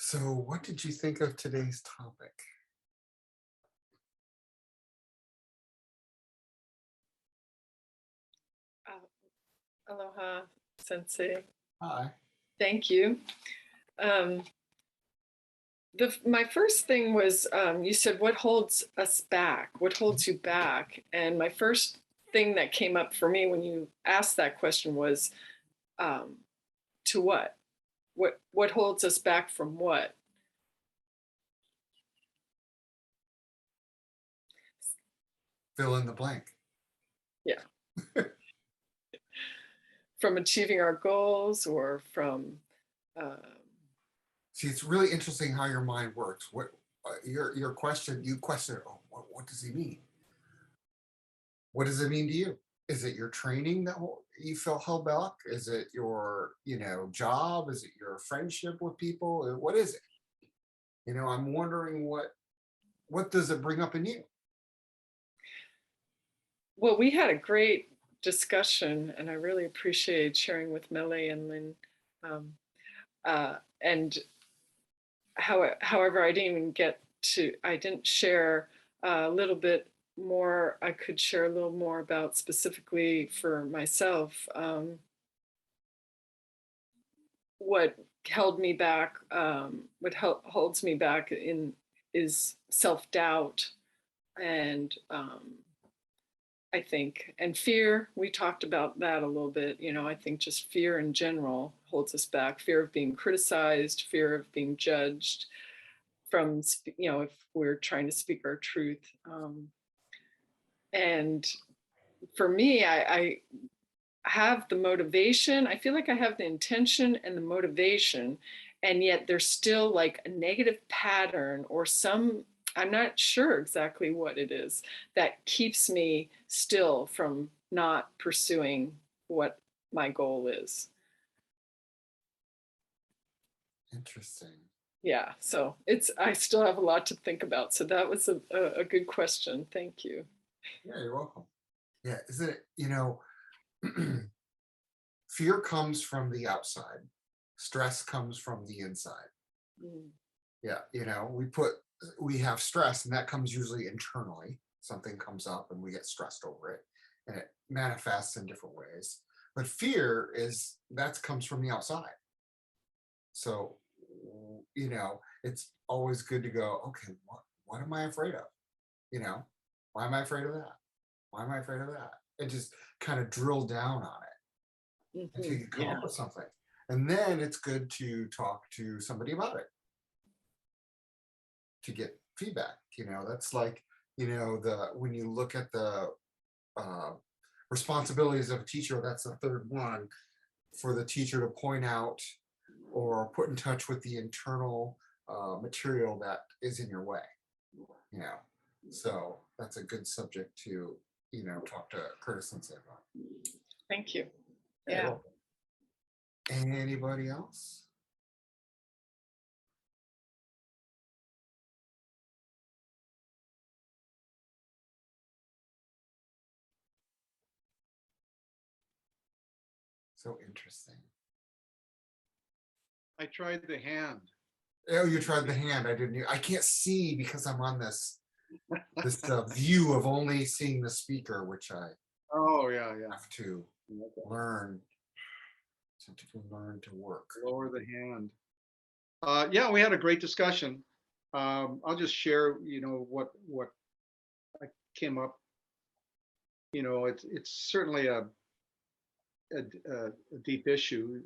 So, what did you think of today's topic? Uh, Aloha, Sensei. Hi. Thank you. Um, my first thing was you said, "What holds us back? What holds you back?" And my first thing that came up for me when you asked that question was, um, "To what? What holds us back from what?" Fill in the blank. Yeah, from achieving our goals or from. Um, See, it's really interesting how your mind works. What your question? You question. Oh, what does he mean? What does it mean to you? Is it your training that you feel held back? Is it your job? Is it your friendship with people? What is it? I'm wondering what does it bring up in you? well, we had a great discussion, and I really appreciated sharing with Melly and Lynn. Um, and however, I didn't share a little bit more. I could share a little more about specifically for myself, what held me back, holds me back is self-doubt and I think, and fear. We talked about that a little bit. I think just fear in general holds us back. Fear of being criticized, fear of being judged, from if we're trying to speak our truth. And for me, I have the motivation. I feel like I have the intention and the motivation, and yet there's still like a negative pattern or some, I'm not sure exactly what it is, that keeps me still from not pursuing what my goal is. Interesting. Yeah, so I still have a lot to think about. So that was a good question. Thank you. Yeah, you're welcome. Yeah, isn't it? Fear comes from the outside. Stress comes from the inside. Mm. Yeah, we have stress, and that comes usually internally. Something comes up and we get stressed over it, and it manifests in different ways. But fear is that comes from the outside. So, it's always good to go, okay, what am I afraid of? You know, why am I afraid of that? Why am I afraid of that? And just kind of drill down on it until you come Yeah. up with something. And then it's good to talk to somebody about it to get feedback. That's like, the when you look at the uh, responsibilities of a teacher, that's the third one, for the teacher to point out or put in touch with the internal material that is in your way. You know, so that's a good subject to talk to Curtis and say about. Thank you. Yeah, you're Yeah. welcome. Anybody else? So interesting. I tried the hand. Oh, you tried the hand. I didn't. I can't see because I'm on this view of only seeing the speaker, which I Oh, yeah, yeah. have to learn to work. Lower the hand. Yeah, we had a great discussion. I'll just share, what I came up. It's certainly a deep issue,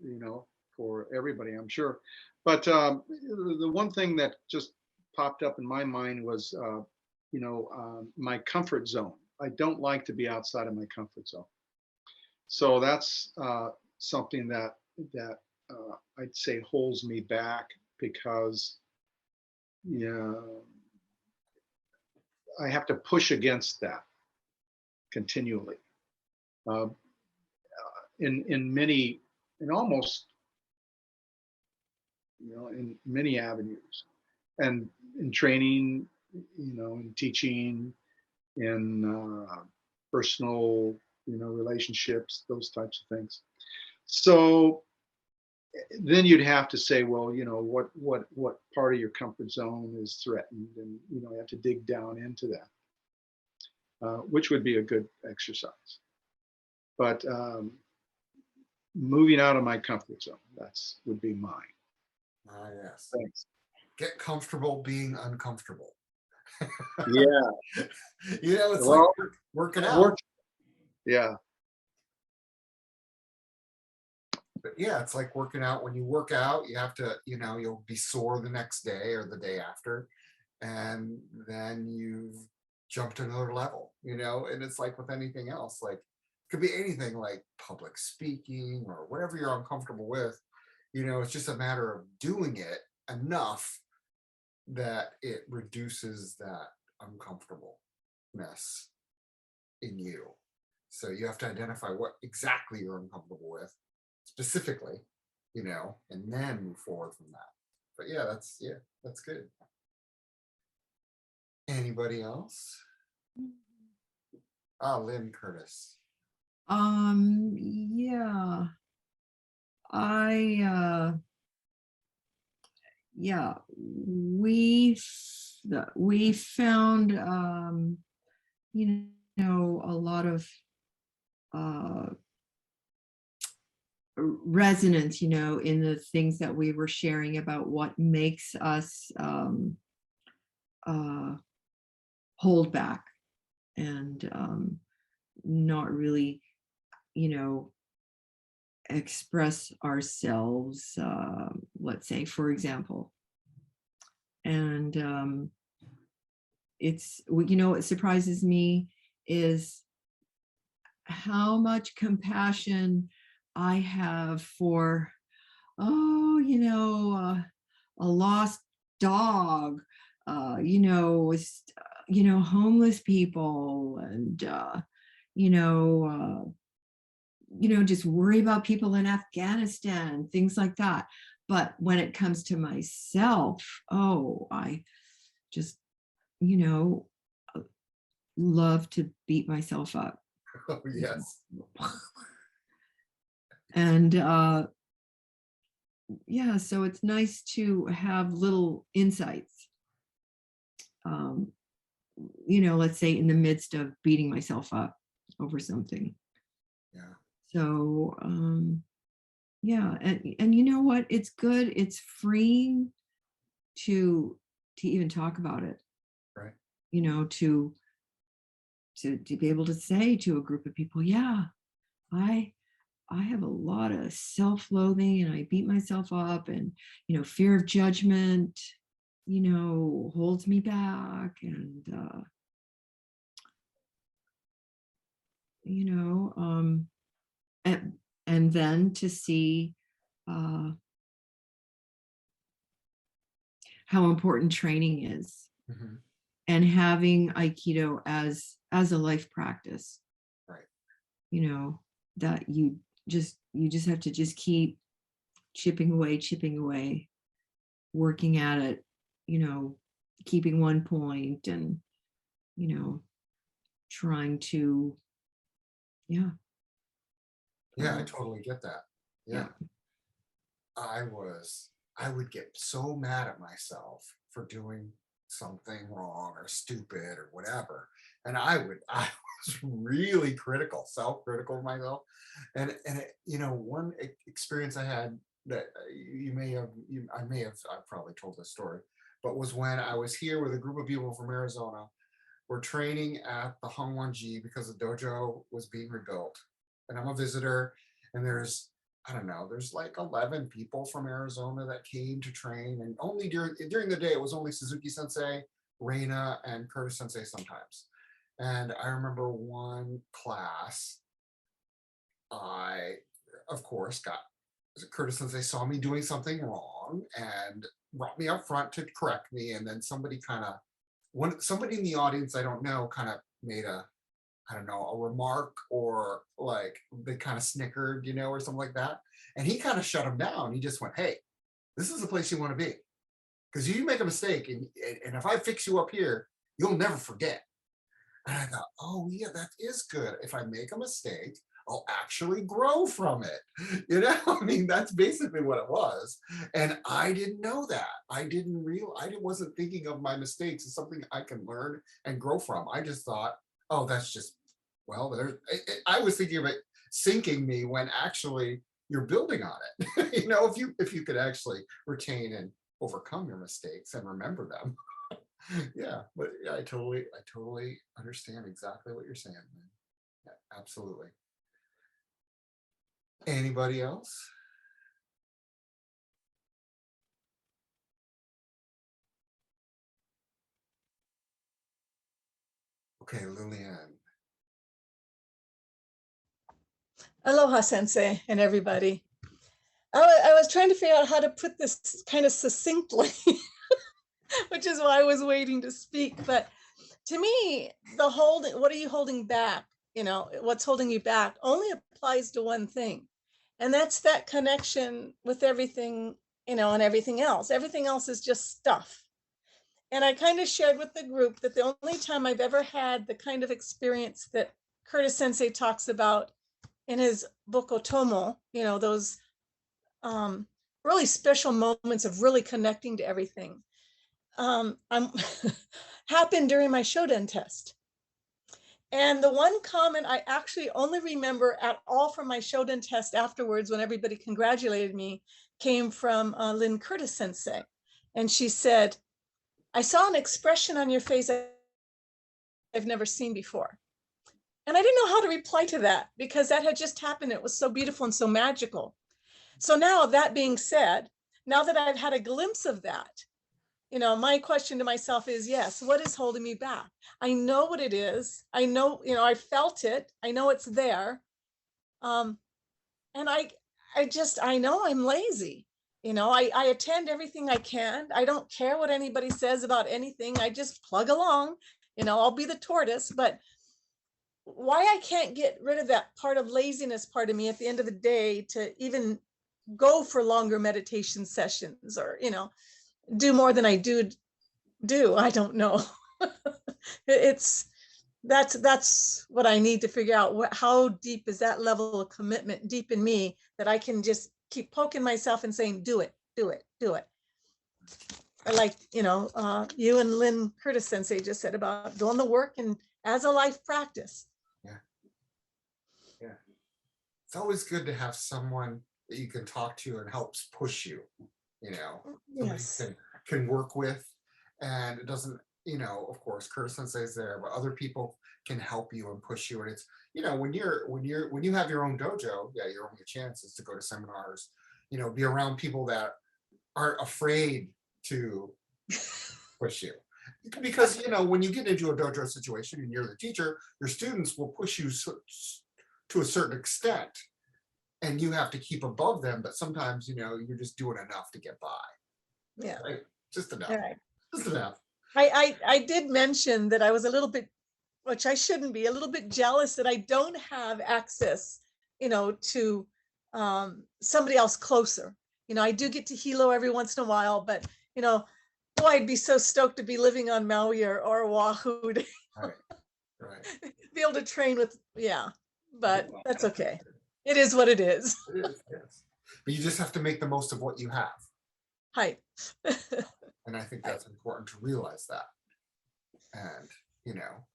for everybody, I'm sure. But the one thing that just popped up in my mind was, my comfort zone. I don't like to be outside of my comfort zone. So that's something that I'd say holds me back because, yeah, I have to push against that continually, uh, in many, in almost, in many avenues, and in training, in teaching, in personal, relationships, those types of things. So then you'd have to say, well, what part of your comfort zone is threatened, and you have to dig down into that, which would be a good exercise. But moving out of my comfort zone, that's would be mine. Ah, yes. Thanks. Get comfortable being uncomfortable. Yeah. It's like Well, working it out. works. Yeah. But yeah, it's like working out. When you work out, you have to, you'll be sore the next day or the day after, and then you've jumped another level, and it's like with anything else, like it could be anything like public speaking or whatever you're uncomfortable with, it's just a matter of doing it enough that it reduces that uncomfortableness in you. So you have to identify what exactly you're uncomfortable with specifically, and then move forward from that. But yeah, that's good. Anybody else? Lynn Curtis. Yeah. I yeah, we found a lot of uh resonance, in the things that we were sharing about what makes us uh hold back and not really, you know, express ourselves, let's say, for example. And what surprises me is how much compassion I have for, a lost dog, homeless people, and, just worry about people in Afghanistan, things like that. But when it comes to myself, I just, you know, uh, love to beat myself up. Oh, yes. And yeah, so it's nice to have little insights, um, let's say in the midst of beating myself up over something. Yeah. So yeah, and you know what? It's good. It's freeing to even talk about it. Right. To be able to say to a group of people, yeah, I I have a lot of self-loathing and I beat myself up, and fear of judgment, holds me back, and you know um and, and then to see uh how important training is, Mhm. and having aikido as a life practice, Right. that you just have to just keep chipping away, working at it, you know keeping one point, and you know trying to, yeah. Yeah, I uh, totally get that. yeah. Yeah. I would get so mad at myself for doing something wrong or stupid or whatever. And I was really critical, self-critical of myself. One experience I had that you may have, I've probably told this story, but was when I was here with a group of people from Arizona. We're training at the Hongwanji because the dojo was being rebuilt. And I'm a visitor, and I don't know, there's like 11 people from Arizona that came to train. And only during the day, it was only Suzuki Sensei, Reina, and Curtis Sensei sometimes. And I remember one class, I, of course, got Curtis Sensei saw me doing something wrong and brought me up front to correct me. And then somebody in the audience I don't know kind of made I don't know, a remark, or like they kind of snickered, or something like that. And he kind of shut him down. He just went, "Hey, this is the place you want to be. Because you make a mistake, and if I fix you up here, you'll never forget." And I thought, oh yeah, that is good. If I make a mistake, I'll actually grow from it. You know, I mean, that's basically what it was. And I didn't know that. I wasn't thinking of my mistakes as something I can learn and grow from. I just thought, oh, that's just, well, I was thinking of it sinking me when actually you're building on it. You know, if you could actually retain and overcome your mistakes and remember them. Yeah, but yeah, I totally understand exactly what you're saying, man. Yeah, absolutely. Anybody else? Okay, Lillian. Aloha Sensei and everybody. I was trying to figure out how to put this kind of succinctly, which is why I was waiting to speak. But to me, what are you holding back? You know, what's holding you back only applies to one thing. And that's that connection with everything, you know, and everything else. Everything else is just stuff. And I kind of shared with the group that the only time I've ever had the kind of experience that Curtis Sensei talks about in his book Otomo, you know, those really special moments of really connecting to everything, happened during my Shoden test. And the one comment I actually only remember at all from my Shoden test afterwards, when everybody congratulated me, came from Lynn Curtis Sensei. And she said, I saw an expression on your face I've never seen before. And I didn't know how to reply to that because that had just happened. It was so beautiful and so magical. So now, that being said, now that I've had a glimpse of that, you know, my question to myself is, yes, what is holding me back? I know what it is. I know, you know, I felt it. I know it's there. And I know I'm lazy. You know, I attend everything I can. I don't care what anybody says about anything. I just plug along. You know, I'll be the tortoise, but why I can't get rid of that part of laziness part of me at the end of the day to even go for longer meditation sessions, or, you know, do more than I do, I don't know. That's what I need to figure out. How deep is that level of commitment deep in me that I can just keep poking myself and saying, do it, do it, do it. I like, you know, you and Lynn Curtis Sensei just said about doing the work and as a life practice. Yeah. It's always good to have someone that you can talk to and helps push you, you know, somebody Yes. can work with. And it doesn't, you know, of course, Curtis Sensei is there, but other people can help you and push you. And it's, you know, when you have your own dojo, yeah, your only chance is to go to seminars, you know, be around people that aren't afraid to push you. Because, you know, when you get into a dojo situation and you're the teacher, your students will push you to a certain extent, and you have to keep above them. But sometimes, you know, you're just doing enough to get by. Yeah. Right? Just enough. All right. Just enough. I did mention that I was a little bit, which I shouldn't be, a little bit jealous that I don't have access, you know, to somebody else closer. You know, I do get to Hilo every once in a while, but, you know, boy, I'd be so stoked to be living on Maui or Oahu to Right. be able to train with, yeah, but that's okay. It is what it is. It is, yes. But you just have to make the most of what you have. Hi. And I think that's important to realize that. And, you know,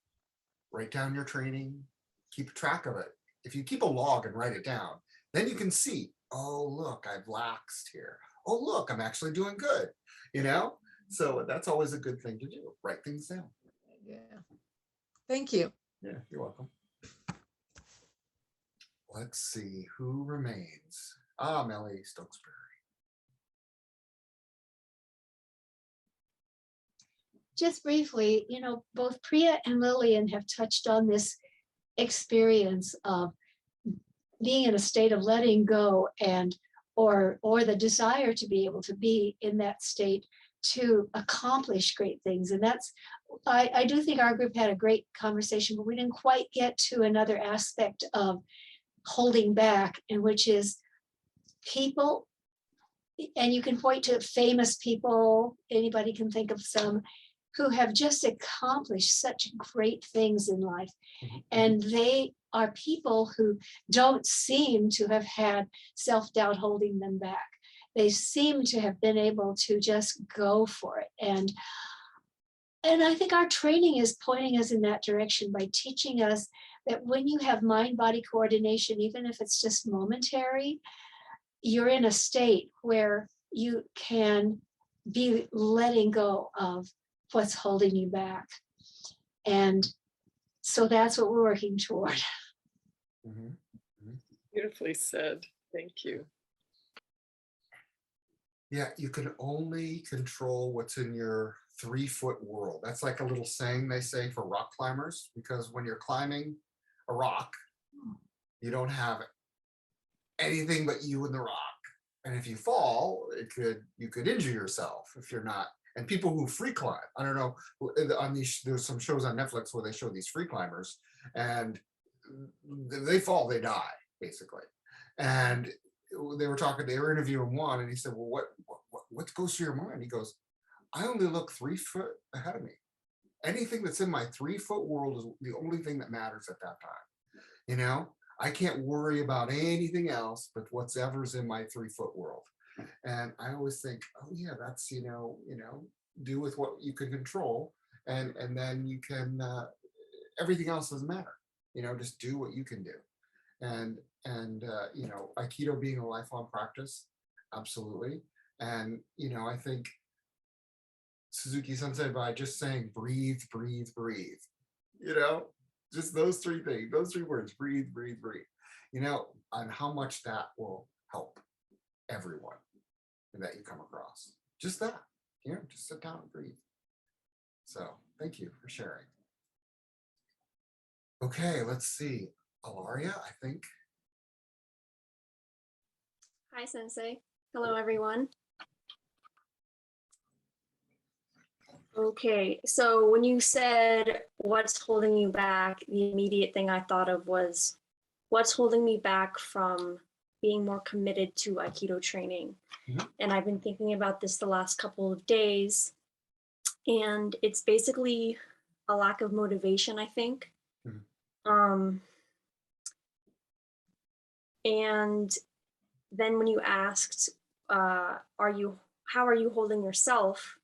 write down your training, keep track of it. If you keep a log and write it down, then you can see, oh, look, I've laxed here. Oh, look, I'm actually doing good, you know? So that's always a good thing to do. Write things down. Yeah. Thank you. Yeah, you're welcome. Let's see who remains. Ah, Melly Stokesbury. Just briefly, you know, both Priya and Lillian have touched on this experience of being in a state of letting go and or the desire to be able to be in that state to accomplish great things. And that's, I do think our group had a great conversation, but we didn't quite get to another aspect of holding back, and which is people, and you can point to famous people, anybody can think of some, who have just accomplished such great things in life. Mhm. And they are people who don't seem to have had self-doubt holding them back. They seem to have been able to just go for it. And I think our training is pointing us in that direction by teaching us that when you have mind-body coordination, even if it's just momentary, you're in a state where you can be letting go of what's holding you back. And so that's what we're working toward. Mhm. Beautifully said. Thank you. Yeah, you can only control what's in your 3-foot world. That's like a little saying they say for rock climbers, because when you're climbing a rock, you don't have anything but you and the rock. And if you fall, you could injure yourself if you're not. And people who free climb, I don't know, on these, there's some shows on Netflix where they show these free climbers, and they fall, they die, basically. And they were interviewing one, and he said, well, what goes through your mind? He goes, I only look 3 foot ahead of me. Anything that's in my 3-foot world is the only thing that matters at that time. You know, I can't worry about anything else but whatever's in my 3-foot world. And I always think, oh yeah, that's, do with what you can control, and then you can, everything else doesn't matter. Just do what you can do. And Aikido being a lifelong practice, absolutely. And I think Suzuki Sensei, by just saying breathe, breathe, breathe, just those 3 things, those 3 words, breathe, breathe, breathe, on how much that will help everyone that you come across. Just that, just sit down and breathe. So thank you for sharing. Okay, let's see. Alaria, I think. Hi, Sensei. Hello, everyone. Okay, so when you said what's holding you back, the immediate thing I thought of was what's holding me back from being more committed to Aikido training. Mhm. And I've been thinking about this the last couple of days, and it's basically a lack of motivation, I think. Mhm. And then when you asked, how are you holding yourself?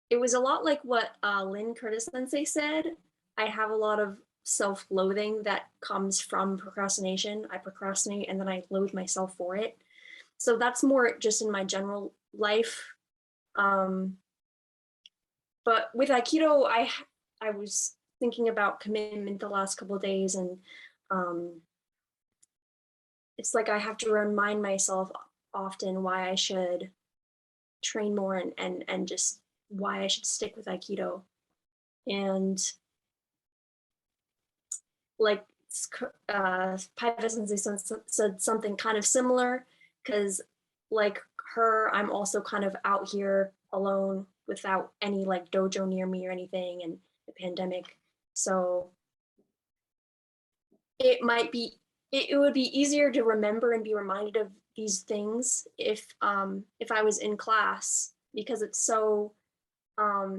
It was a lot like what Lynn Curtis Sensei said. I have a lot of self-loathing that comes from procrastination. I procrastinate and then I loathe myself for it. So that's more just in my general life. But with Aikido, I was thinking about commitment the last couple of days, and it's like I have to remind myself often why I should train more and just why I should stick with Aikido. And like Paiva Sensei said something kind of similar, because like her, I'm also kind of out here alone without any like dojo near me or anything, and the pandemic. So it would be easier to remember and be reminded of these things if I was in class, because it's so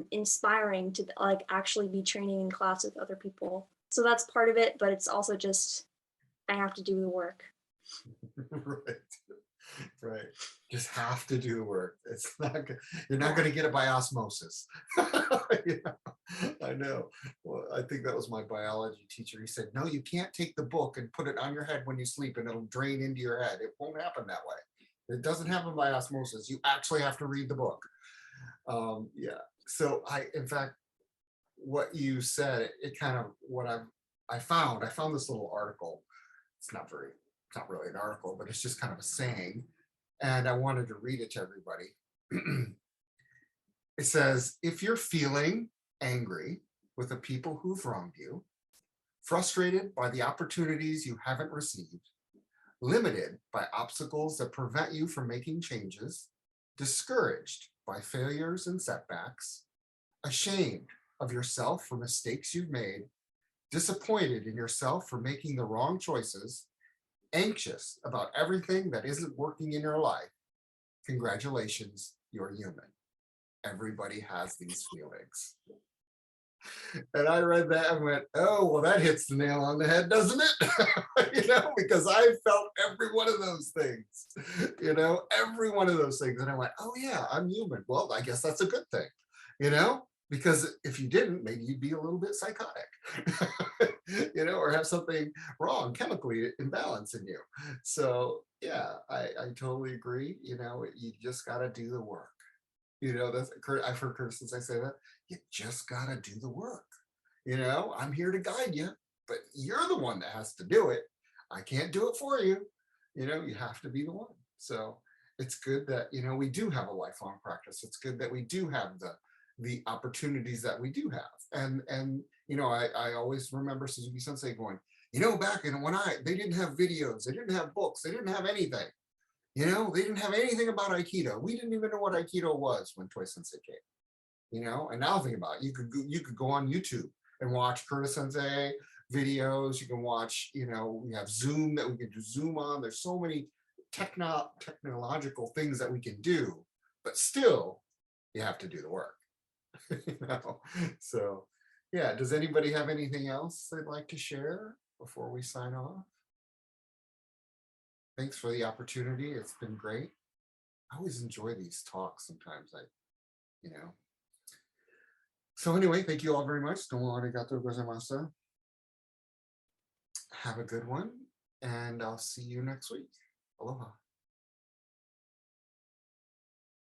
inspiring to like actually be training in class with other people. So that's part of it, but it's also just I have to do the work. Right. Just have to do the work. It's not. You're not going to get it by osmosis. I know. Well, I think that was my biology teacher. He said, "No, you can't take the book and put it on your head when you sleep, and it'll drain into your head. It won't happen that way. It doesn't happen by osmosis. You actually have to read the book." Yeah. So in fact, what you said, it kind of what I found this little article. It's not really an article, but it's just kind of a saying. And I wanted to read it to everybody. It says, if you're feeling angry with the people who've wronged you, frustrated by the opportunities you haven't received, limited by obstacles that prevent you from making changes, discouraged by failures and setbacks, ashamed of yourself for mistakes you've made, disappointed in yourself for making the wrong choices, anxious about everything that isn't working in your life, congratulations, you're human. everybody has these feelings. And I read that and went, oh, well, that hits the nail on the head, doesn't it? You know, because I felt every one of those things, you know, every one of those things. And I went, oh, yeah, I'm human. Well, I guess that's a good thing, you know, because if you didn't, maybe you'd be a little bit psychotic, you know, or have something wrong, chemically imbalance in you. So, yeah, I totally agree. You know, you just got to do the work. You know, that's I've heard Kirsten say that. You just gotta do the work. You know, I'm here to guide you, but you're the one that has to do it. I can't do it for you. You know, you have to be the one. So it's good that, you know, we do have a lifelong practice. It's good that we do have the opportunities that we do have. And you know, I always remember Suzuki Sensei going, you know, back in when they didn't have videos, they didn't have books, they didn't have anything. You know, they didn't have anything about Aikido. We didn't even know what Aikido was when Toi Sensei came. You know, and now think about it, you could go on YouTube and watch Curtis Sensei videos. You can watch, you know, we have Zoom that we can do Zoom on. There's so many technological things that we can do, but still, you have to do the work. You know, so yeah. Does anybody have anything else they'd like to share before we sign off? Thanks for the opportunity. It's been great. I always enjoy these talks sometimes. You know. So anyway, thank you all very much. Domo arigatou gozaimasu. Have a good one, and I'll see you next week. Aloha.